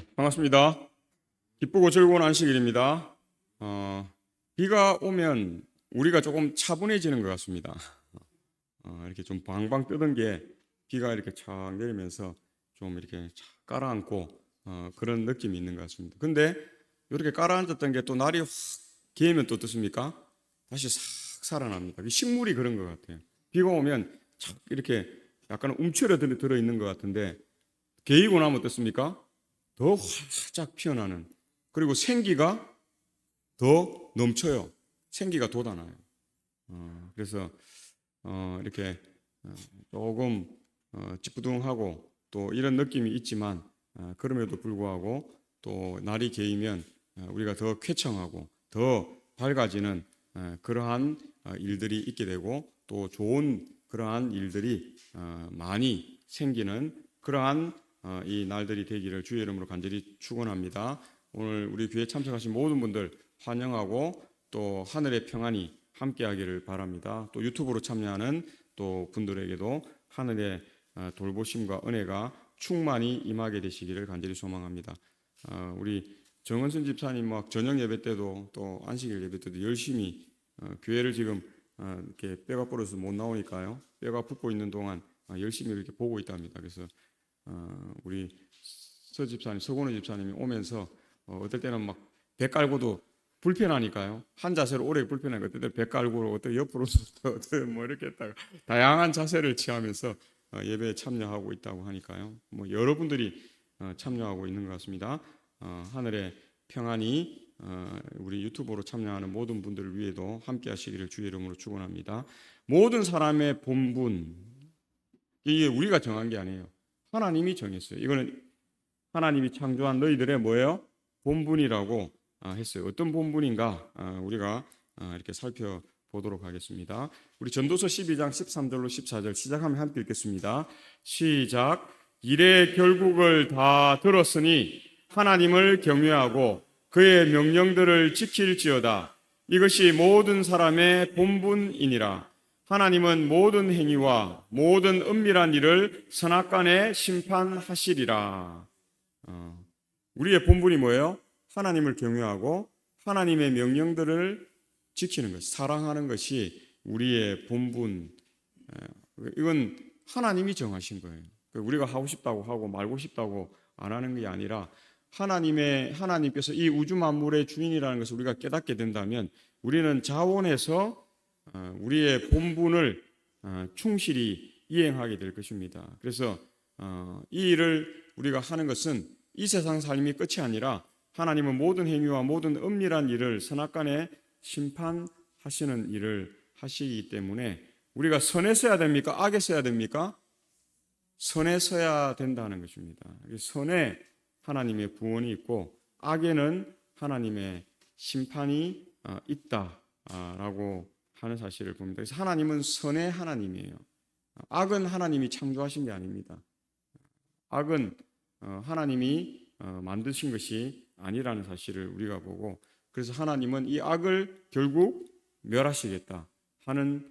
반갑습니다. 기쁘고 즐거운 안식일입니다. 비가 오면 우리가 조금 차분해지는 것 같습니다. 이렇게 좀 방방 뜨던 게 비가 이렇게 착 내리면서 좀 이렇게 착 가라앉고 그런 느낌이 있는 것 같습니다. 근데 이렇게 가라앉았던 게 또 날이 확 개면 또 어떻습니까? 다시 싹 살아납니다. 식물이 그런 것 같아요. 비가 오면 착 이렇게 약간 움츠려 들어 있는 것 같은데 개이고 나면 어떻습니까? 더 활짝 피어나는, 그리고 생기가 더 넘쳐요. 생기가 돋아나요. 그래서 이렇게 조금 찌뿌둥하고 또 이런 느낌이 있지만 그럼에도 불구하고 또 날이 개이면 우리가 더 쾌청하고 더 밝아지는 그러한 일들이 있게 되고 또 좋은 그러한 일들이 많이 생기는 그러한 이 날들이 되기를 주의 이름으로 간절히 축원합니다. 오늘 우리 교회 참석하신 모든 분들 환영하고 또 하늘의 평안이 함께하기를 바랍니다. 또 유튜브로 참여하는 또 분들에게도 하늘의 돌보심과 은혜가 충만히 임하게 되시기를 간절히 소망합니다. 우리 정은순 집사님 막 저녁 예배 때도 또 안식일 예배 때도 열심히 교회를 지금 이렇게 뼈가 부러져서 못 나오니까요. 뼈가 붓고 있는 동안 열심히 이렇게 보고 있답니다. 그래서 우리 서 집사님, 서건우 집사님이 오면서 어떨 때는 막 배 깔고도 불편하니까요. 한 자세로 오래 불편하니까 어떨 때 배 깔고 어떨 옆으로도 어떨 뭐 이렇게 했다가 다양한 자세를 취하면서 예배에 참여하고 있다고 하니까요. 뭐 여러분들이 참여하고 있는 것 같습니다. 하늘의 평안이 우리 유튜브로 참여하는 모든 분들을 위해도 함께 하시기를 주의 이름으로 축원합니다. 모든 사람의 본분, 이게 우리가 정한 게 아니에요. 하나님이 정했어요. 이거는 하나님이 창조한 너희들의 뭐예요? 본분이라고 했어요. 어떤 본분인가 우리가 이렇게 살펴보도록 하겠습니다. 우리 전도서 12장 13절로 14절 시작하면 함께 읽겠습니다. 시작. 일의 결국을 다 들었으니 하나님을 경외하고 그의 명령들을 지킬지어다. 이것이 모든 사람의 본분이니라. 하나님은 모든 행위와 모든 은밀한 일을 선악간에 심판하시리라. 우리의 본분이 뭐예요? 하나님을 경외하고 하나님의 명령들을 지키는 것, 사랑하는 것이 우리의 본분. 이건 하나님이 정하신 거예요. 우리가 하고 싶다고 하고 말고 싶다고 안 하는 게 아니라 하나님께서 이 우주 만물의 주인이라는 것을 우리가 깨닫게 된다면 우리는 자원해서 우리의 본분을 충실히 이행하게 될 것입니다. 그래서 이 일을 우리가 하는 것은 이 세상 삶이 끝이 아니라 하나님은 모든 행위와 모든 은밀한 일을 선악간에 심판하시는 일을 하시기 때문에 우리가 선에 서야 됩니까? 악에 서야 됩니까? 선에 서야 된다는 것입니다. 선에 하나님의 구원이 있고 악에는 하나님의 심판이 있다라고 하는 사실을 봅니다. 그래서 하나님은 선의 하나님이에요. 악은 하나님이 창조하신 게 아닙니다. 악은 하나님이 만드신 것이 아니라는 사실을 우리가 보고, 그래서 하나님은 이 악을 결국 멸하시겠다 하는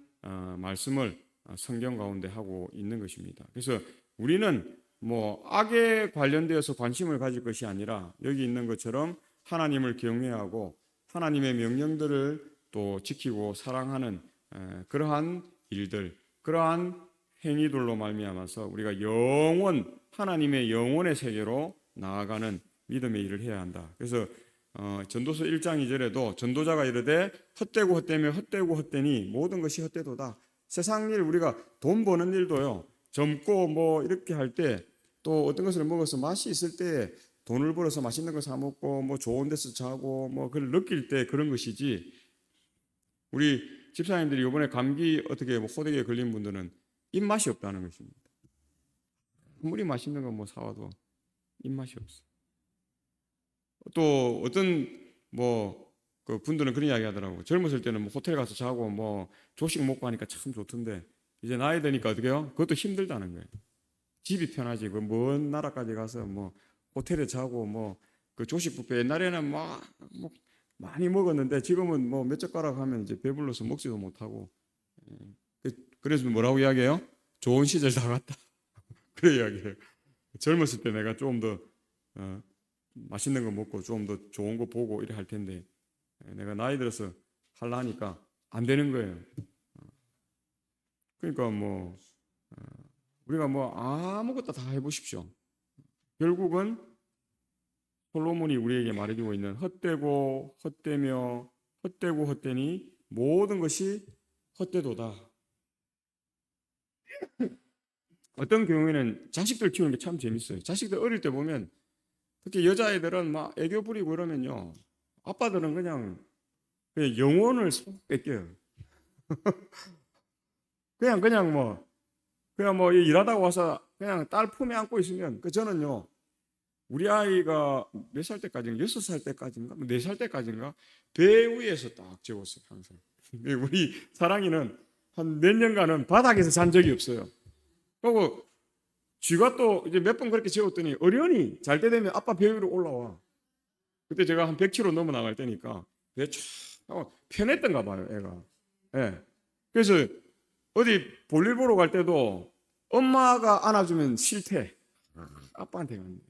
말씀을 성경 가운데 하고 있는 것입니다. 그래서 우리는 뭐 악에 관련되어서 관심을 가질 것이 아니라 여기 있는 것처럼 하나님을 경외하고 하나님의 명령들을 또 지키고 사랑하는 그러한 일들, 그러한 행위들로 말미암아서 우리가 하나님의 영원의 세계로 나아가는 믿음의 일을 해야 한다. 그래서 전도서 1장 2절에도 전도자가 이르되 헛되고 헛되며 헛되고 헛되니 모든 것이 헛되도다. 세상 일, 우리가 돈 버는 일도요, 젊고 뭐 이렇게 할 때 또 어떤 것을 먹어서 맛이 있을 때 돈을 벌어서 맛있는 거 사 먹고 뭐 좋은 데서 자고 뭐 그걸 느낄 때 그런 것이지, 우리 집사님들이 이번에 감기 어떻게 뭐 호되게 걸린 분들은 입맛이 없다는 것입니다. 아무리 맛있는 거 뭐 사와도 입맛이 없어. 또 어떤 그 분들은 그런 이야기 하더라고. 젊었을 때는 뭐 호텔 가서 자고 뭐 조식 먹고 하니까 참 좋던데 이제 나이 드니까 어떻게 해요? 그것도 힘들다는 거예요. 집이 편하지. 그 먼 나라까지 가서 뭐 호텔에 자고 뭐 그 조식 뷔페 옛날에는 뭐 많이 먹었는데 지금은 뭐 몇 젓가락 하면 이제 배불러서 먹지도 못하고. 그래서 뭐라고 이야기해요? 좋은 시절 다 갔다. 그래 이야기해요. 젊었을 때 내가 조금 더 맛있는 거 먹고 좀 더 좋은 거 보고 이래 할 텐데 내가 나이 들어서 하려니까 안 되는 거예요. 그러니까 뭐 우리가 뭐 아무것도 다 해보십시오. 결국은 솔로몬이 우리에게 말해주고 있는 헛되고 헛되며 헛되고 헛되니 모든 것이 헛되도다. 어떤 경우에는 자식들 키우는 게 참 재밌어요. 자식들 어릴 때 보면 특히 여자애들은 막 애교 부리고 이러면요. 아빠들은 그냥 영혼을 쏙 뺏겨요. 그냥 뭐 일하다가 와서 그냥 딸 품에 안고 있으면 저는요. 우리 아이가 몇 살 때까지인가? 6살 때까지인가? 4살 때까지인가? 배 위에서 딱 재웠어요, 항상. 우리 사랑이는 한 몇 년간은 바닥에서 잔 적이 없어요. 그리고 쥐가 또 이제 몇 번 그렇게 재웠더니 어련히 잘 때 되면 아빠 배 위로 올라와. 그때 제가 한 100kg 넘어 나갈 때니까 배 쫙 하고 편했던가 봐요, 애가. 예. 그래서 어디 볼일 보러 갈 때도 엄마가 안아주면 싫대. 아빠한테 갔는데.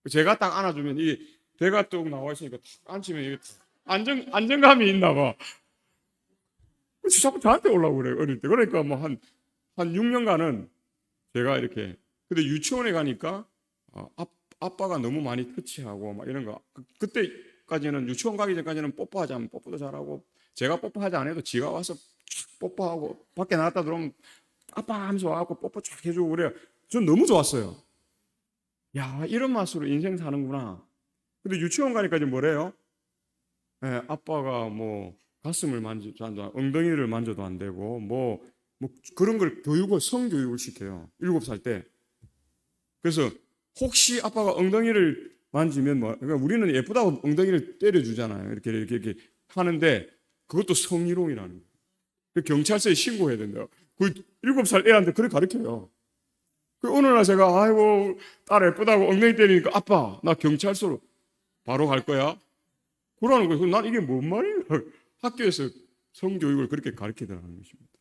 제가 딱 안아주면 이 배가 뚝 나와 있으니까 탁 앉히면 이게 안정감이 있나 봐. 그래서 자꾸 저한테 오려고 그래요, 어릴 때. 그러니까 뭐 한 6년간은 제가 이렇게. 근데 유치원에 가니까 아빠가 너무 많이 터치하고 막 이런 거. 그때까지는 유치원 가기 전까지는 뽀뽀하자면 뽀뽀도 잘하고 제가 뽀뽀하지 않아도 지가 와서 쫙 뽀뽀하고 밖에 나갔다 들어오면 아빠 하면서 와갖고 뽀뽀 쫙 해주고 그래요. 전 너무 좋았어요. 야, 이런 맛으로 인생 사는구나. 근데 유치원 가니까 이제 뭐래요? 예, 아빠가 뭐 가슴을 만져도 안 되고 엉덩이를 만져도 안 되고 뭐 그런 걸 성교육을 시켜요. 7살 때. 그래서 혹시 아빠가 엉덩이를 만지면 그러니까 우리는 예쁘다고 엉덩이를 때려주잖아요. 이렇게 하는데 그것도 성희롱이라는 거예요. 그 경찰서에 신고해야 된대요. 그 7살 애한테 그렇게 가르쳐요. 그 어느 날 제가 아이고 딸 예쁘다고 엉덩이 때리니까 아빠 나 경찰서로 바로 갈 거야. 그러는 거예요. 난 이게 뭔 말이야? 학교에서 성교육을 그렇게 가르치더라는 것입니다.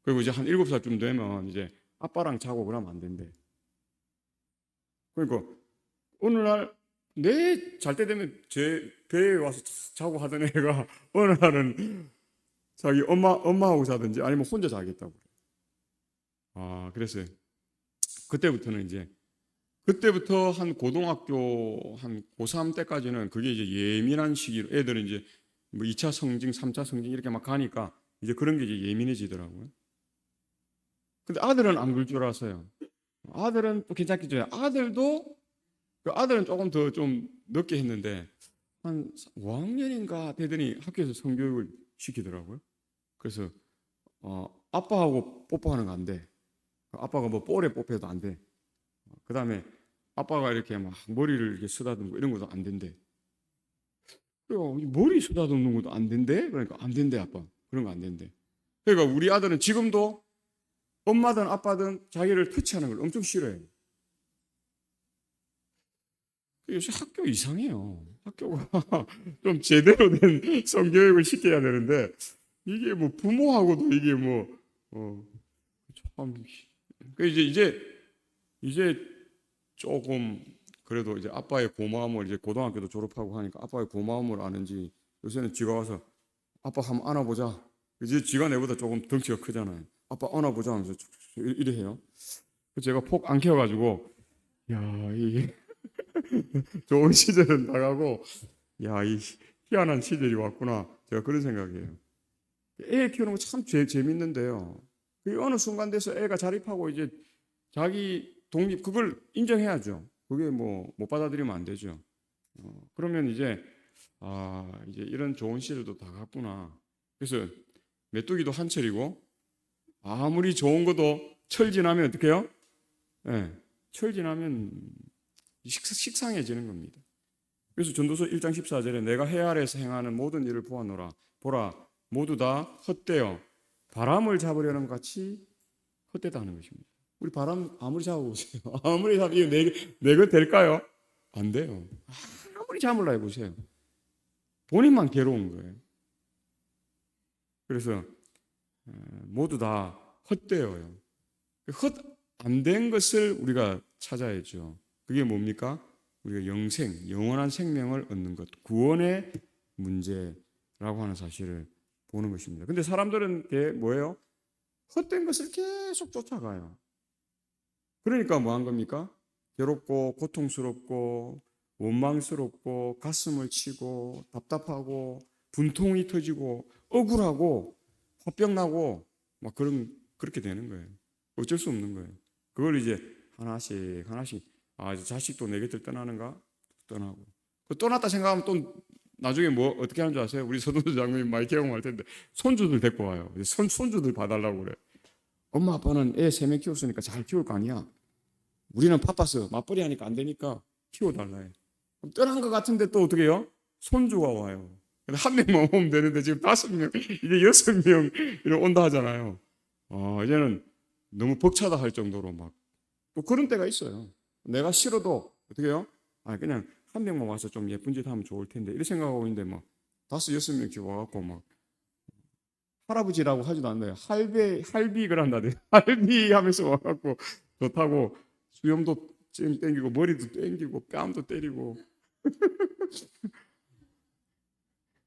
그리고 이제 한 7살쯤 되면 이제 아빠랑 자고 그러면 안 된대. 그러니까 어느 날 내 잘 때 되면 제 배에 와서 자고 하던 애가 어느 날은 자기 엄마하고 자든지 아니면 혼자 자겠다고. 그래서 그때부터 한 고등학교 한 고3 때까지는 그게 이제 예민한 시기로 애들은 이제 뭐 2차 성징, 3차 성징 이렇게 막 가니까 이제 그런 게 이제 예민해지더라고요. 근데 아들은 안 그럴 줄 알았어요. 아들은 또 괜찮겠죠. 아들은 조금 더 좀 늦게 했는데 한 5학년인가 되더니 학교에서 성교육을 시키더라고요. 그래서 아빠하고 뽀뽀하는 거 안 돼. 아빠가 뭐 볼에 뽀뽀해도 안 돼. 그 다음에 아빠가 이렇게 막 머리를 이렇게 쓰다듬고 이런 것도 안 된대. 그래요. 머리 쓰다듬는 것도 안 된대? 그러니까 안 된대, 아빠. 그런 거 안 된대. 그러니까 우리 아들은 지금도 엄마든 아빠든 자기를 터치하는 걸 엄청 싫어해요. 요새 학교 이상해요. 학교가 좀 제대로 된 성교육을 시켜야 되는데 이게 뭐 부모하고도 이게 참. 이제 조금 그래도 이제 아빠의 고마움을 이제 고등학교도 졸업하고 하니까 아빠의 고마움을 아는지 요새는 지가 와서 아빠 한번 안아보자. 이제 지가 내보다 조금 덩치가 크잖아요. 아빠 안아보자 하면서 이래 해요. 제가 폭 안 키워가지고 야 이게 좋은 시절은 나가고 야 이 희한한 시절이 왔구나. 제가 그런 생각이에요. 애 키우는 거 참 재밌는데요. 그 어느 순간 돼서 애가 자립하고 이제 자기 독립 그걸 인정해야죠. 그게 뭐 못 받아들이면 안 되죠. 그러면 이제 이제 이런 좋은 시절도 다 갔구나. 그래서 메뚜기도 한철이고 아무리 좋은 것도 철 지나면 어떻게 해요? 네, 철 지나면 식상해지는 겁니다. 그래서 전도서 1장 14절에 내가 해 아래에서 행하는 모든 일을 보아노라. 보라 모두 다 헛되어 바람을 잡으려는 것 같이 헛되다는 것입니다. 우리 바람 아무리 잡아보세요. 아무리 잡으면 내것 될까요? 안 돼요. 아무리 잡으려 해보세요. 본인만 괴로운 거예요. 그래서 모두 다 헛되어요. 헛 안 된 것을 우리가 찾아야죠. 그게 뭡니까? 우리가 영원한 생명을 얻는 것, 구원의 문제라고 하는 사실을 보는 것입니다. 근데 사람들은 뭐예요? 헛된 것을 계속 쫓아가요. 그러니까 뭐 한 겁니까? 괴롭고 고통스럽고 원망스럽고 가슴을 치고 답답하고 분통이 터지고 억울하고 화병 나고 막 그렇게 되는 거예요. 어쩔 수 없는 거예요. 그걸 이제 하나씩 이제 자식도 내 곁을 떠나는가? 떠나고. 떠났다 생각하면 또 나중에 뭐 어떻게 하는 줄 아세요? 우리 서동수 장로님 많이 경험할 텐데 손주들 데리고 와요. 손주들 봐달라고 그래. 엄마 아빠는 애 3명 키웠으니까 잘 키울 거 아니야. 우리는 바빠서 맞벌이 하니까 안 되니까 키워달라 해. 떠난 것 같은데 또 어떻게 해요? 손주가 와요. 한 명만 오면 되는데 지금 5명, 이제 6명 온다 하잖아요. 이제는 너무 벅차다 할 정도로 막 또 그런 때가 있어요. 내가 싫어도 어떻게 해요? 그냥 한 명만 와서 좀 예쁜 짓 하면 좋을 텐데 이렇게 생각하고 있는데 막 5, 6명씩 와갖고 막 할아버지라고 하지도 않나요? 할비 그런다대. 할비 하면서 와갖고 좋다고 수염도 땡기고 머리도 땡기고 뺨도 때리고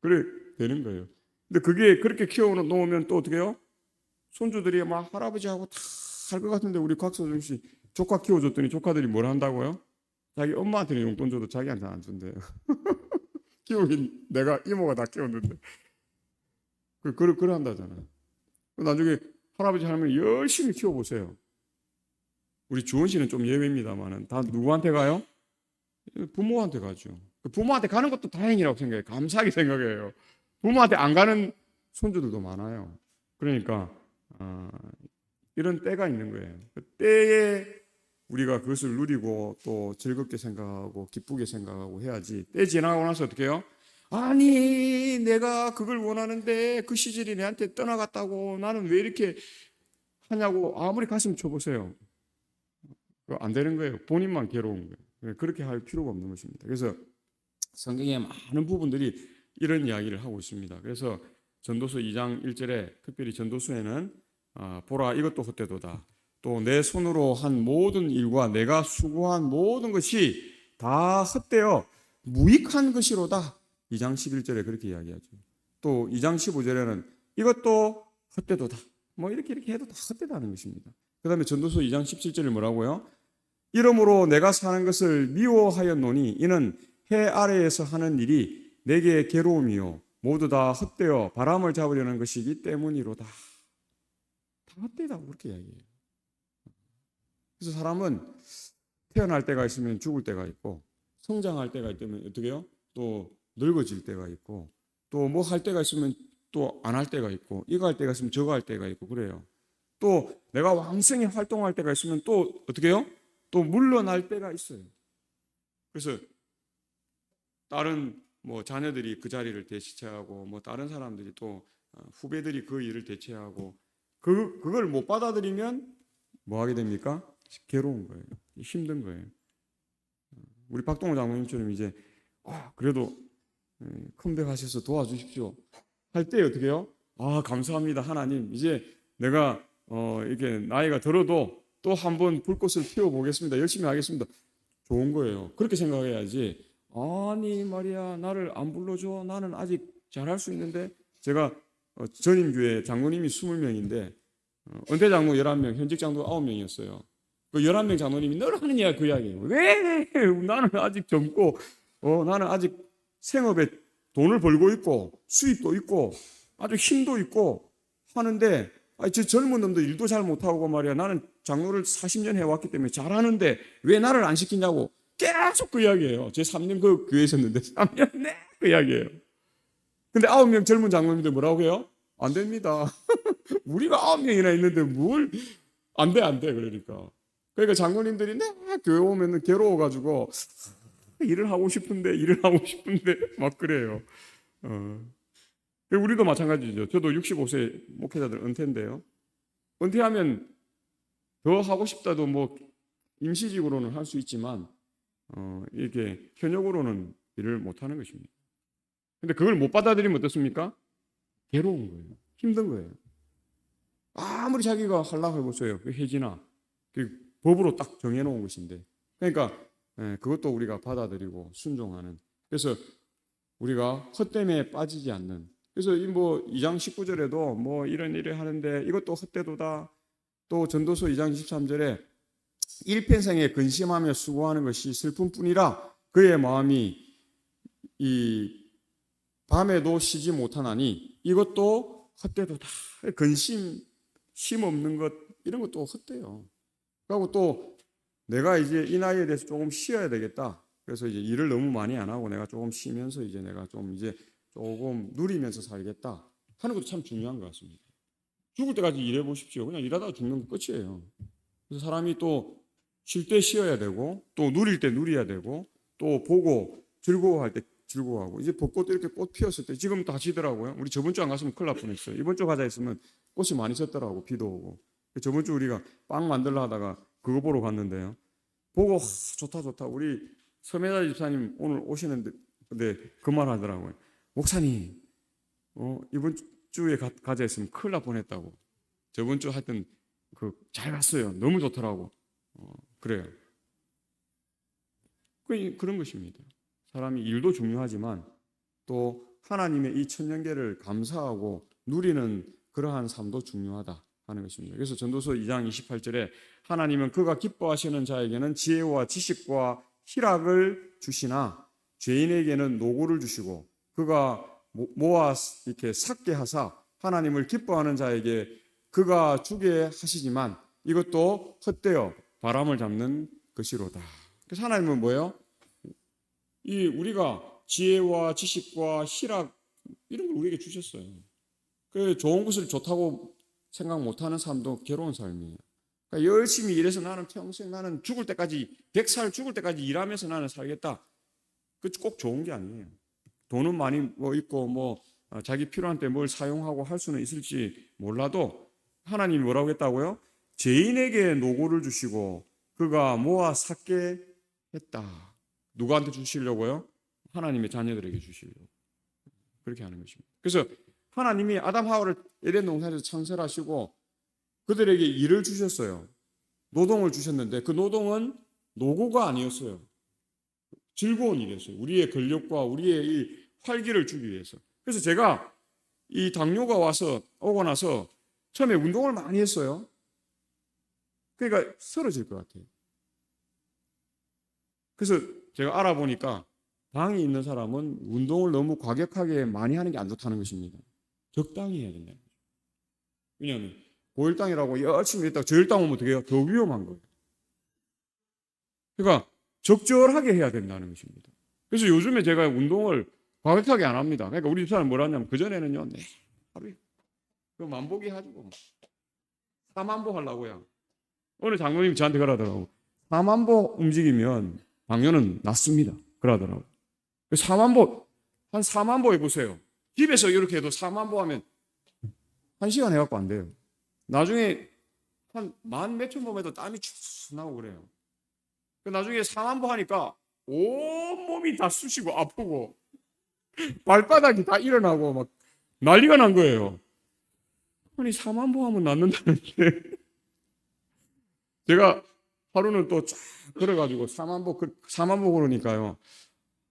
그래 되는 거예요. 근데 그게 그렇게 키워놓으면 또 어떻게 해요? 손주들이 막 할아버지하고 다 할 것 같은데 우리 곽서중 씨 조카 키워줬더니 조카들이 뭘 한다고요? 자기 엄마한테는 용돈 줘도 자기한테 안 준대요. 키우긴 내가 이모가 다 키웠는데 그래 한다잖아요. 나중에 할아버지 할머니 열심히 키워보세요. 우리 주원 씨는 좀 예외입니다만은 다 누구한테 가요? 부모한테 가죠. 부모한테 가는 것도 다행이라고 생각해요. 감사하게 생각해요. 부모한테 안 가는 손주들도 많아요. 그러니까 이런 때가 있는 거예요. 그 때에 우리가 그것을 누리고 또 즐겁게 생각하고 기쁘게 생각하고 해야지. 때 지나고 나서 어떻게 해요? 아니 내가 그걸 원하는데 그 시절이 내한테 떠나갔다고 나는 왜 이렇게 하냐고 아무리 가슴 쳐보세요. 안 되는 거예요. 본인만 괴로운 거예요. 그렇게 할 필요가 없는 것입니다. 그래서 성경의 많은 부분들이 이런 이야기를 하고 있습니다. 그래서 전도서 2장 1절에 특별히 전도서에는 보라 이것도 헛되도다. 또 내 손으로 한 모든 일과 내가 수고한 모든 것이 다 헛되어 무익한 것이로다. 2장 11절에 그렇게 이야기하죠. 또 2장 15절에는 이것도 헛되도다. 뭐 이렇게 해도 다 헛되다는 것입니다. 그 다음에 전도서 2장 17절에 뭐라고요? 이러므로 내가 사는 것을 미워하였노니 이는 해 아래에서 하는 일이 내게 괴로움이요 모두 다 헛되어 바람을 잡으려는 것이기 때문이로다. 다 헛되다고 그렇게 이야기해요. 그래서 사람은 태어날 때가 있으면 죽을 때가 있고 성장할 때가 있다면 어떻게 해요? 또 늙어질 때가 있고 또 뭐 할 때가 있으면 또 안 할 때가 있고 이거 할 때가 있으면 저거 할 때가 있고 그래요. 또 내가 왕성히 활동할 때가 있으면 또 어떻게 해요? 또 물러날 때가 있어요. 그래서 다른 뭐 자녀들이 그 자리를 대체하고 뭐 다른 사람들이 또 후배들이 그 일을 대체하고 그걸 못 받아들이면 뭐 하게 됩니까? 괴로운 거예요. 힘든 거예요. 우리 박동호 장로님처럼 이제 그래도 컴백하셔서 도와주십시오 할 때 어떻게 해요? 감사합니다 하나님. 이제 내가 이렇게 나이가 들어도 또 한번 불꽃을 피워보겠습니다. 열심히 하겠습니다. 좋은 거예요. 그렇게 생각해야지. 아니 말이야 나를 안 불러줘. 나는 아직 잘할 수 있는데. 제가 전임교회 장로님이 20명인데 은퇴 장로 11명, 현직 장로 9명이었어요. 그 11명 장로님이 늘 하는 이야기 그 이야기예요. 왜 나는 아직 젊고 나는 아직 생업에 돈을 벌고 있고 수입도 있고 아주 힘도 있고 하는데 저 젊은 놈도 일도 잘 못하고 말이야. 나는 장로를 40년 해왔기 때문에 잘하는데 왜 나를 안 시키냐고 계속 그 이야기예요. 제 3년 그 교회에 있었는데 3년 내 그 이야기예요. 근데 9명 젊은 장로님들 뭐라고 해요? 안 됩니다. 우리가 9명이나 있는데 뭘 안 돼 그러니까 장로님들이 교회 오면 괴로워가지고 일을 하고 싶은데 막 그래요. 우리도 마찬가지죠. 저도 65세 목회자들 은퇴인데요. 은퇴하면 더 하고 싶다도 뭐 임시직으로는 할 수 있지만 이렇게 현역으로는 일을 못 하는 것입니다. 근데 그걸 못 받아들이면 어떻습니까? 괴로운 거예요. 힘든 거예요. 아무리 자기가 하려고 해보세요. 그 혜진아. 그 법으로 딱 정해놓은 것인데. 그러니까 그것도 우리가 받아들이고 순종하는. 그래서 우리가 헛됨에 빠지지 않는. 그래서 이 뭐 2장 19절에도 뭐 이런 일을 하는데 이것도 헛되도다. 또 전도서 2장 23절에 일평생에 근심하며 수고하는 것이 슬픔뿐이라 그의 마음이 이 밤에도 쉬지 못하나니 이것도 헛되도다. 근심, 쉼 없는 것 이런 것도 헛돼요. 그리고 또 내가 이제 이 나이에 대해서 조금 쉬어야 되겠다. 그래서 이제 일을 너무 많이 안 하고 내가 조금 쉬면서 이제 내가 좀 이제 조금 누리면서 살겠다 하는 것도 참 중요한 것 같습니다. 죽을 때까지 일해 보십시오. 그냥 일하다가 죽는 거 끝이에요. 그래서 사람이 또 쉴 때 쉬어야 되고 또 누릴 때 누려야 되고 또 보고 즐거워할 때 즐거워하고 이제 벚꽃도 이렇게 꽃 피었을 때 지금 다 지더라고요. 우리 저번 주 안 갔으면 큰일 날 뻔했어요. 이번 주 가자 했으면 꽃이 많이 졌더라고. 비도 오고. 저번 주 우리가 빵 만들러 하다가 그거 보러 갔는데요. 보고 좋다 좋다. 우리 서매다 집사님 오늘 오시는데 근데 그 말 하더라고요. 목사님 이번 주에 가자 했으면 큰일 날 뻔했다고. 저번 주 하여튼 잘 갔어요. 너무 좋더라고. 그래요. 그런 것입니다. 사람이 일도 중요하지만 또 하나님의 이 천년계를 감사하고 누리는 그러한 삶도 중요하다 하는 것입니다. 그래서 전도서 2장 28절에 하나님은 그가 기뻐하시는 자에게는 지혜와 지식과 희락을 주시나 죄인에게는 노고를 주시고 그가 모아 이렇게 삭게 하사 하나님을 기뻐하는 자에게 그가 주게 하시지만 이것도 헛되어 바람을 잡는 것이로다. 그래서 하나님은 뭐예요? 이 우리가 지혜와 지식과 희락 이런 걸 우리에게 주셨어요. 그 좋은 것을 좋다고 생각 못하는 삶도 괴로운 삶이에요. 그러니까 열심히 일해서 나는 평생 나는 죽을 때까지 100살 죽을 때까지 일하면서 나는 살겠다. 그 꼭 좋은 게 아니에요. 돈은 많이 뭐 있고 뭐 자기 필요한 때 뭘 사용하고 할 수는 있을지 몰라도 하나님이 뭐라고 했다고요? 죄인에게 노고를 주시고 그가 모아 삭게 했다. 누구한테 주시려고요? 하나님의 자녀들에게 주시려고. 그렇게 하는 것입니다. 그래서 하나님이 아담 하와를 에덴 동산에서 창설하시고 그들에게 일을 주셨어요. 노동을 주셨는데 그 노동은 노고가 아니었어요. 즐거운 일이었어요. 우리의 근력과 우리의 이 활기를 주기 위해서. 그래서 제가 이 당뇨가 오고 나서 처음에 운동을 많이 했어요. 그러니까 쓰러질 것 같아요. 그래서 제가 알아보니까 당이 있는 사람은 운동을 너무 과격하게 많이 하는 게 안 좋다는 것입니다. 적당히 해야 된다는 거죠. 왜냐하면 고혈당이라고 열심히 했다가 저혈당 오면 어떻게 해요? 더 위험한 거예요. 그러니까 적절하게 해야 된다는 것입니다. 그래서 요즘에 제가 운동을 과격하게 안 합니다. 그러니까 우리 집사람 뭐라 하냐면 그전에는요. 네, 하루에 그 만보기 하고 4만보 하려고요. 어느 장로님이 저한테 그러더라고. 4만보 움직이면 당뇨는 낫습니다. 그러더라고. 4만보 한 4만보 해보세요. 집에서 이렇게 해도 4만보 하면 1시간 해갖고 안 돼요. 나중에 한 만 몇천 보 해도 땀이 쭉 나고 그래요. 나중에 4만보 하니까 온몸이 다 쑤시고 아프고 발바닥이 다 일어나고 막 난리가 난 거예요. 아니 4만보 하면 낫는다는데 제가 하루는 또 쫙 걸어가지고 4만보 걸으니까요.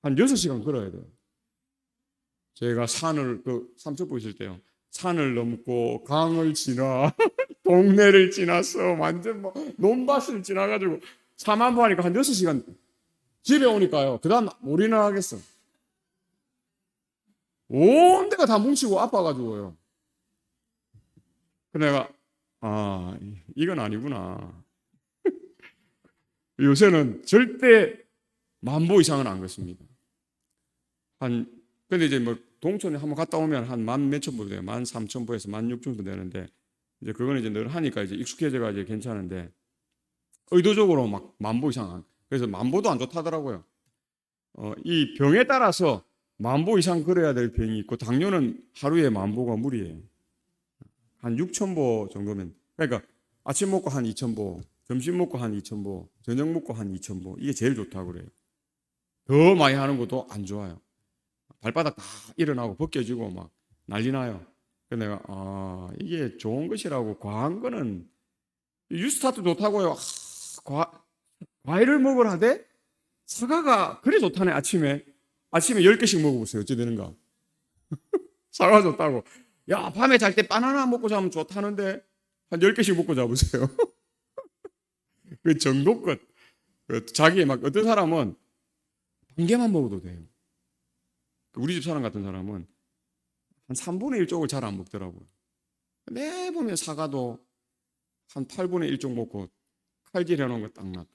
한 6시간 걸어야 돼요. 제가 산을 삼척보 있을 때요. 산을 넘고 강을 지나 동네를 지나서 완전 뭐 논밭을 지나가지고 4만보 하니까 한 6시간 집에 오니까요. 그 다음 못 일어나겠어. 온 데가 다 뭉치고 아파가지고요. 그래서 내가 이건 아니구나. 요새는 절대 10,000보 이상은 안 걷습니다. 근데 이제 뭐 동촌에 한번 갔다 오면 한 만 몇천 보 돼요. 13,000보에서 16,000보 되는데 이제 그거는 이제 늘 하니까 이제 익숙해져가 이제 괜찮은데 의도적으로 막 10,000보 이상 그래서 10,000보도 안 좋다더라고요. 이 병에 따라서 10,000보 이상 걸어야 될 병이 있고 당뇨는 하루에 10,000보가 무리예요. 한 6,000보 정도면 그러니까 아침 먹고 한 2,000보, 점심 먹고 한 2,000보, 저녁 먹고 한 2,000보 이게 제일 좋다고 그래요. 더 많이 하는 것도 안 좋아요. 발바닥 다 일어나고 벗겨지고 막 난리 나요. 그래서 내가 이게 좋은 것이라고 과한 거는 유스타트 좋다고요. 과일을 먹으라대? 사과가 그래 좋다네. 아침에 10개씩 먹어보세요. 어찌 되는가? 사과 좋다고. 야, 밤에 잘 때 바나나 먹고 자면 좋다는데 한 10개씩 먹고 자보세요. 그 정도껏. 자기 막 어떤 사람은 한 개만 먹어도 돼요. 우리 집 사람 같은 사람은 한 3분의 1 쪽을 잘 안 먹더라고요. 매번에 사과도 한 8분의 1쪽 먹고 칼질 해놓은 거 딱 놔둬.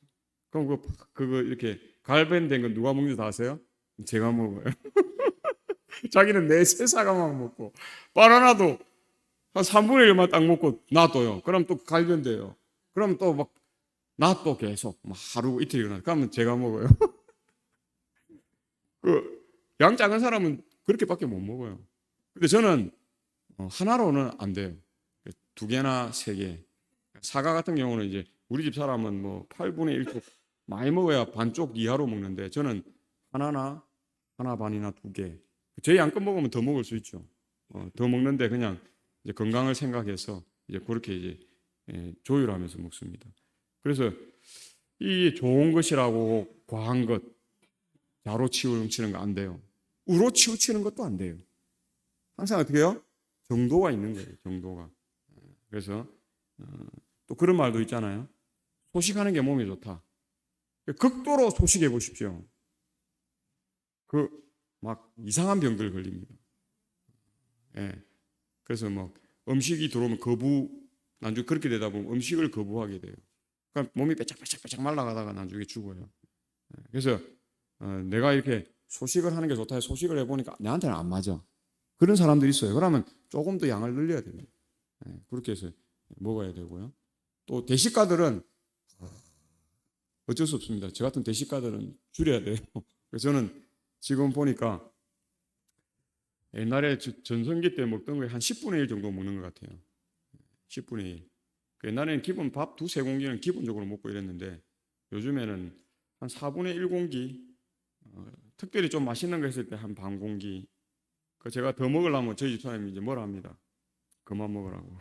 그럼 그거 이렇게 갈변된 거 누가 먹는지 다 아세요? 제가 먹어요. 자기는 새 사과만 먹고 바나나도 한 3분의 1만 딱 먹고 놔둬요. 그럼 또 갈변돼요. 그럼 또 막 놔둬 계속 막 하루 이틀 일어나. 그러면 제가 먹어요. 그 양 작은 사람은 그렇게밖에 못 먹어요. 근데 저는 하나로는 안 돼요. 2개나 3개. 사과 같은 경우는 이제 우리 집 사람은 뭐 8분의 1쪽 많이 먹어야 반쪽 이하로 먹는데 저는 하나 반이나 2개. 제 양껏 먹으면 더 먹을 수 있죠. 더 먹는데 그냥 이제 건강을 생각해서 이제 그렇게 이제 조율하면서 먹습니다. 그래서 이 좋은 것이라고 과한 것, 좌로 치우치는 거 안 돼요. 우로 치우치는 것도 안 돼요. 항상 어떻게 해요? 정도가 있는 거예요. 정도가. 그래서 또 그런 말도 있잖아요. 소식하는 게 몸에 좋다. 극도로 소식해 보십시오. 막 이상한 병들 걸립니다. 예. 그래서 뭐 음식이 들어오면 나중에 그렇게 되다 보면 음식을 거부하게 돼요. 그러니까 몸이 빼짝빼짝 말라가다가 나중에 죽어요. 그래서 내가 이렇게 소식을 하는 게 좋다 해서 소식을 해보니까 내한테는 안 맞아. 그런 사람들이 있어요. 그러면 조금 더 양을 늘려야 됩니다. 그렇게 해서 먹어야 되고요. 또 대식가들은 어쩔 수 없습니다. 저 같은 대식가들은 줄여야 돼요. 그래서 저는 지금 보니까 옛날에 전성기 때 먹던 거에 한 10분의 1 정도 먹는 것 같아요. 10분의 1. 옛날에는 기본 밥 2-3공기는 기본적으로 먹고 이랬는데 요즘에는 한 4분의 1공기, 특별히 좀 맛있는 거 했을 때 한 반 공기. 제가 더 먹으려면 저희 집사람이 이제 뭐라 합니다. 그만 먹으라고.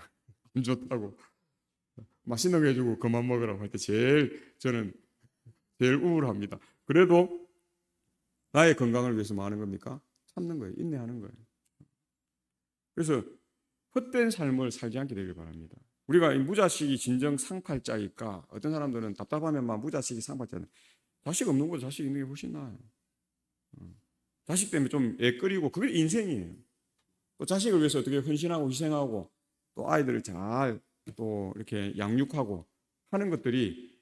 안 좋다고. 맛있는 거 해주고 그만 먹으라고 할 때 저는 제일 우울합니다. 그래도 나의 건강을 위해서 뭐 하는 겁니까? 참는 거예요. 인내하는 거예요. 그래서 헛된 삶을 살지 않게 되길 바랍니다. 우리가 무자식이 진정 상팔자일까? 어떤 사람들은 답답하면 막 무자식이 상팔자는 자식 없는 것보다 자식 있는 게 훨씬 나아요. 자식 때문에 좀 애 끓이고 그게 인생이에요. 또 자식을 위해서 어떻게 헌신하고 희생하고 또 아이들을 잘 또 이렇게 양육하고 하는 것들이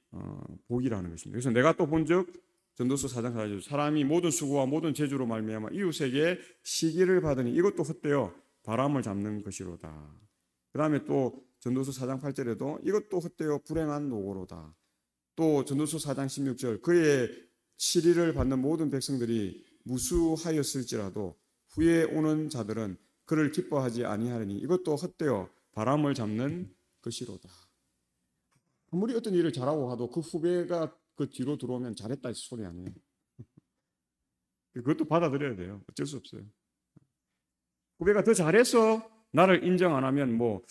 복이라는 것입니다. 그래서 내가 또 본즉 전도서 4장 4절 사람이 모든 수고와 모든 재주로 말미암아 이웃에게 시기를 받으니 이것도 헛되어 바람을 잡는 것이로다. 그 다음에 또 전도서 4장 8절에도 이것도 헛되어 불행한 노고로다. 또 전도서 4장 16절 그의 치리를 받는 모든 백성들이 무수하였을지라도 후에 오는 자들은 그를 기뻐하지 아니하리니 이것도 헛되어 바람을 잡는 것이로다. 아무리 어떤 일을 잘하고 가도 그 후배가 그 뒤로 들어오면 잘했다 소리 아니에요. 그것도 받아들여야 돼요. 어쩔 수 없어요. 후배가 더 잘해서 나를 인정 안 하면 뭐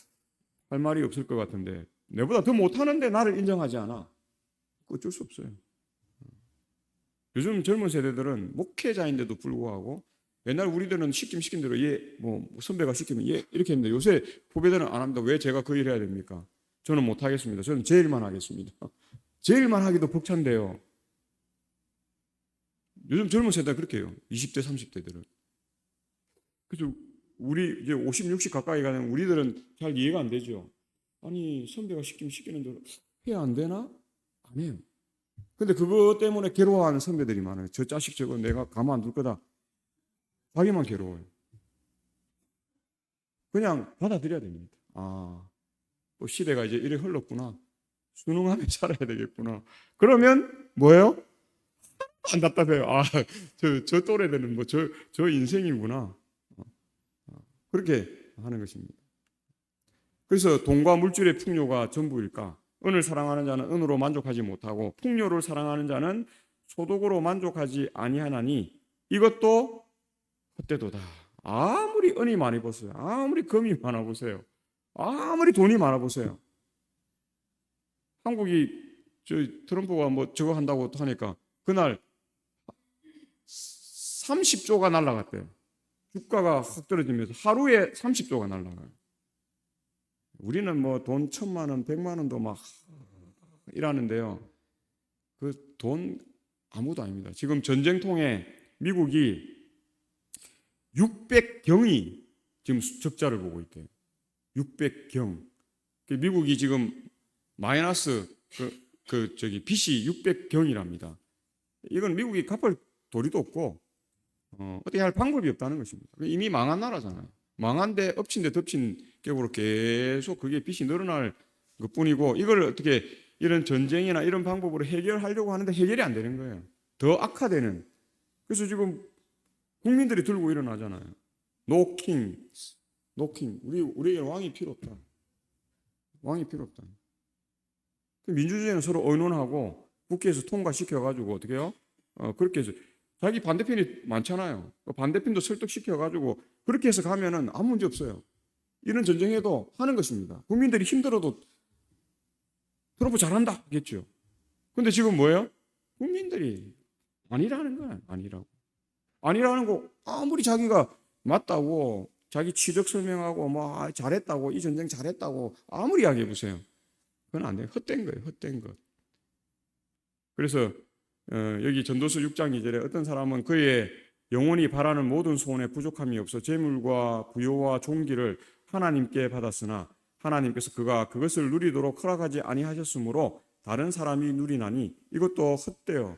할 말이 없을 것 같은데 내보다 더 못하는데 나를 인정하지 않아. 어쩔 수 없어요. 요즘 젊은 세대들은 목회자인데도 불구하고 옛날 우리들은 시킨 대로 뭐 선배가 시키면 이렇게 했는데 요새 후배들은 안 합니다. 왜 제가 그 일 해야 됩니까? 저는 못 하겠습니다. 저는 제 일만 하겠습니다. 제 일만 하기도 벅찬데요. 요즘 젊은 세대가 그렇게 해요. 20대, 30대들은. 그래서 우리 이제 50, 60 가까이 가는 우리들은 잘 이해가 안 되죠. 아니 선배가 시키는 대로 해야 안 되나? 안 해요. 근데 그것 때문에 괴로워하는 선배들이 많아요. 저 자식 저거 내가 가만 안 둘 거다. 자기만 괴로워요. 그냥 받아들여야 됩니다. 또 시대가 이제 이래 흘렀구나. 순응하며 살아야 되겠구나. 그러면 뭐예요? 안 답답해요. 저 또래들은 뭐 저 인생이구나. 그렇게 하는 것입니다. 그래서 돈과 물질의 풍요가 전부일까? 은을 사랑하는 자는 은으로 만족하지 못하고 풍요를 사랑하는 자는 소득으로 만족하지 아니하나니 이것도 헛되도다. 아무리 은이 많이 보세요. 아무리 금이 많아 보세요. 아무리 돈이 많아 보세요. 한국이 트럼프가 뭐 저거 한다고 하니까 그날 30조가 날아갔대요. 주가가 확 떨어지면서 하루에 30조가 날아가요. 우리는 뭐 돈 1,000만 원, 100만 원도 막 일하는데요. 그 돈 아무도 아닙니다. 지금 전쟁통에 미국이 600경이 지금 적자를 보고 있대요. 600경. 미국이 지금 마이너스 빚이 600경이랍니다. 이건 미국이 갚을 도리도 없고 어떻게 할 방법이 없다는 것입니다. 이미 망한 나라잖아요. 망한데 엎친 데 덮친 격으로 계속 그게 빚이 늘어날 것뿐이고 이걸 어떻게 이런 전쟁이나 이런 방법으로 해결하려고 하는데 해결이 안 되는 거예요. 더 악화되는. 그래서 지금 국민들이 들고 일어나잖아요. No king, no king. 우리에게 왕이 필요 없다. 왕이 필요 없다. 민주주의는 서로 의논하고 국회에서 통과시켜가지고 어떻게 해요? 그렇게 해서 자기 반대편이 많잖아요. 반대편도 설득시켜가지고 그렇게 해서 가면은 아무 문제 없어요. 이런 전쟁에도 하는 것입니다. 국민들이 힘들어도 트럼프 잘한다 하겠죠. 근데 지금 뭐예요? 국민들이 아니라는 거야. 아니라는 거 아무리 자기가 맞다고 자기 취적 설명하고 뭐 잘했다고 이 전쟁 잘했다고 아무리 이야기해 보세요. 그건 안 돼요. 헛된 거예요. 헛된 것. 그래서 여기 전도서 6장 2절에 어떤 사람은 그의 영혼이 바라는 모든 소원에 부족함이 없어 재물과 부요와 종기를 하나님께 받았으나 하나님께서 그가 그것을 누리도록 허락하지 아니하셨으므로 다른 사람이 누리나니 이것도 헛되어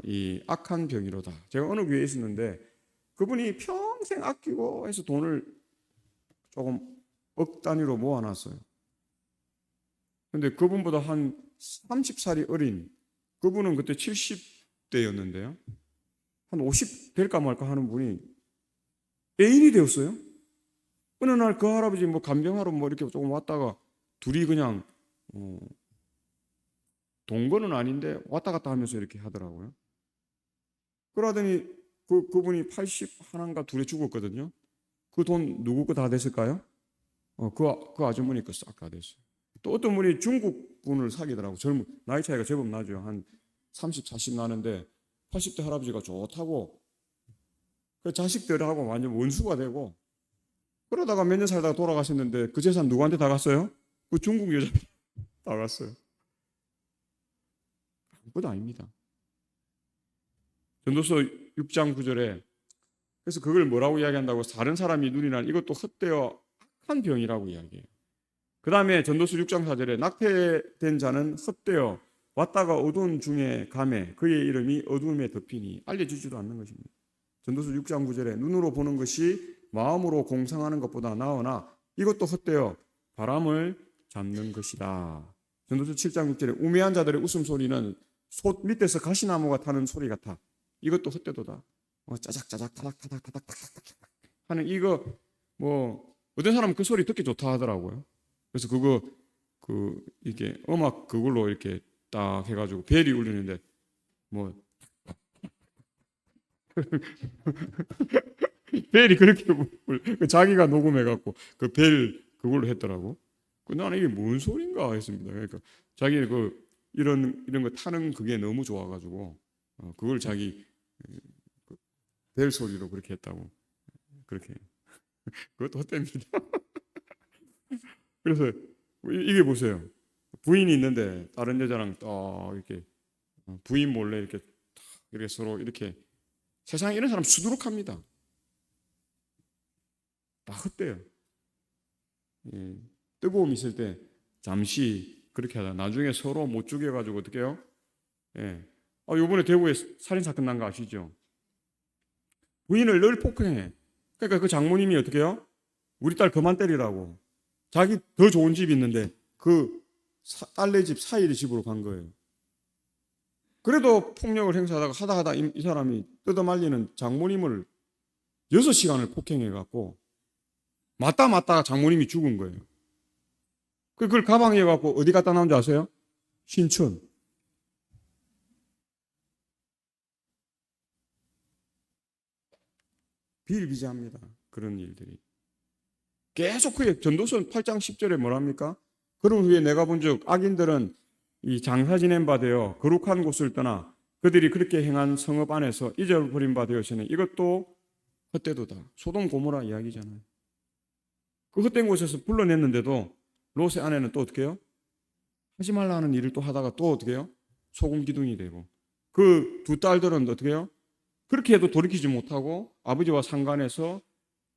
이 악한 병이로다. 제가 어느 교회에 있었는데 그분이 평생 아끼고 해서 돈을 조금 억 단위로 모아놨어요. 근데 그분보다 한 30살이 어린 그분은 그때 70대였는데요. 한 50 될까 말까 하는 분이 애인이 되었어요. 어느 날 그 할아버지 뭐 간병하러 뭐 이렇게 조금 왔다가 둘이 그냥 동거는 아닌데 왔다 갔다 하면서 이렇게 하더라고요. 그러더니 그분이 80 하나인가 둘에 죽었거든요. 그 돈 누구 거 다 됐을까요? 그 아주머니 거 싹 다 됐어요. 또 어떤 분이 중국 분을 사귀더라고. 젊은 나이 차이가 제법 나죠. 한 30, 40 나는데 80대 할아버지가 좋다고 그 자식들하고 완전 원수가 되고 그러다가 몇 년 살다가 돌아가셨는데 그 재산 누구한테 다 갔어요? 그 중국 여자한테 다 갔어요. 아무것도 아닙니다. 전도서 6장 9절에 그래서 그걸 뭐라고 이야기한다고 다른 사람이 눈이 난 이것도 헛되어 악한 병이라고 이야기해요. 그 다음에 전도서 6장 4절에 낙태된 자는 헛되어 왔다가 어두운 중에 감에 그의 이름이 어두움에 덮이니 알려주지도 않는 것입니다. 전도서 6장 9절에 눈으로 보는 것이 마음으로 공상하는 것보다 나으나 이것도 헛되어 바람을 잡는 것이다. 전도서 7장 6절에 우매한 자들의 웃음소리는 솥 밑에서 가시나무가 타는 소리 같아. 이것도 헛되도다. 짜작짜작 타닥타닥 하는 이거 뭐 어떤 사람은 그 소리 듣기 좋다 하더라고요. 그래서 이게 음악 그걸로 이렇게 딱 해가지고 벨이 울리는데 뭐 벨이 그렇게 자기가 녹음해갖고 그 벨 그걸로 했더라고. 나는 이게 뭔 소린가 했습니다. 그러니까 자기 이런 거 타는 그게 너무 좋아가지고 그걸 자기 벨 소리로 그렇게 했다고. 그렇게 그것도 헛됩니다. 그래서 이게 보세요. 부인이 있는데 다른 여자랑 딱 이렇게 부인 몰래 이렇게 서로 이렇게 세상에 이런 사람 수두룩합니다. 다 헛돼요. 예, 뜨거움 있을 때 잠시 그렇게 하다 나중에 서로 못 죽여가지고 어떻게 해요? 예. 요번에 대구에 살인사건 난 거 아시죠? 부인을 늘 폭행해. 그러니까 그 장모님이 어떻게 해요? 우리 딸 그만 때리라고. 자기 더 좋은 집이 있는데 그 딸네 집 사이의 집으로 간 거예요. 그래도 폭력을 행사하다가 하다 이 사람이 뜯어말리는 장모님을 6시간을 폭행해갖고 맞다 장모님이 죽은 거예요. 그걸 가방에 해갖고 어디 갖다 놨는지 아세요? 신천. 비일비재합니다. 그런 일들이. 계속 그의 전도서 8장 10절에 뭐랍니까? 그런 후에 내가 본즉 악인들은 이 장사 지낸 바 되어 거룩한 곳을 떠나 그들이 그렇게 행한 성읍 안에서 잊어버린 바 되었으니 이것도 헛되도다. 소돔 고모라 이야기잖아요. 그 헛된 곳에서 불러냈는데도 롯의 아내는 또 어떻게 해요? 하지 말라는 일을 또 하다가 또 어떻게 해요? 소금 기둥이 되고, 그 두 딸들은 어떻게 해요? 그렇게 해도 돌이키지 못하고 아버지와 상관해서